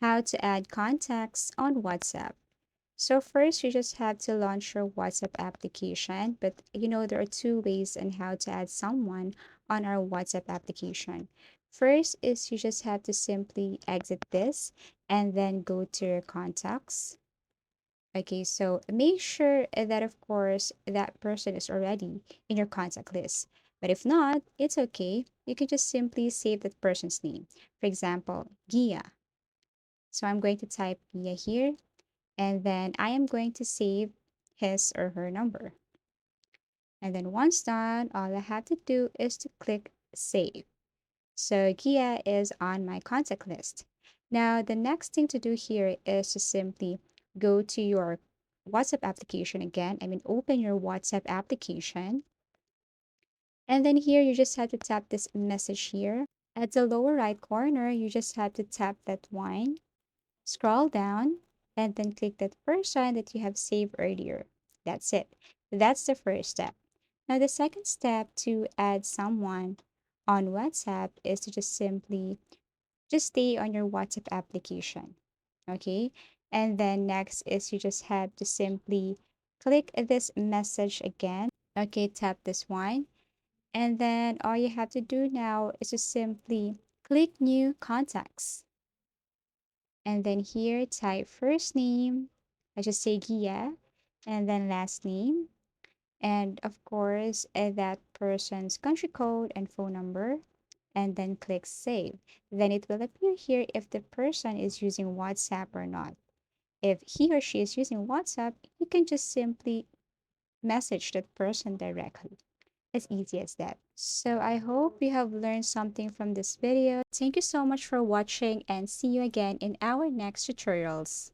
How to add contacts on WhatsApp. So first, you just have to launch your WhatsApp application, but there are two ways on how to add someone on our WhatsApp application. First is you just have to simply exit this and then go to your contacts. Okay, so make sure that of course that person is already in your contact list. But if not, it's okay. You can just simply save that person's name. For example, Gia. So I'm going to type Gia here, and then I am going to save his or her number. And then once done, all I have to do is to click save. So Gia is on my contact list. Now, the next thing to do here is to simply go to your WhatsApp application again. I mean, open your WhatsApp application. And then here, you just have to tap this message here. At the lower right corner, you just have to tap that one, scroll down, and then click that person that you have saved earlier. That's it. That's the first step. Now, the second step to add someone on WhatsApp is to just stay on your WhatsApp application. Okay. And then next is you just have to simply click this message again. Okay. Tap this one. And then all you have to do now is to simply click new contacts. And then here type first name. I just say Gia. And then last name. And of course, that person's country code and phone number, and then click save. Then it will appear here if the person is using WhatsApp or not. If he or she is using WhatsApp, you can just simply message that person directly. As easy as that. So I hope you have learned something from this video. Thank you so much for watching and see you again in our next tutorials.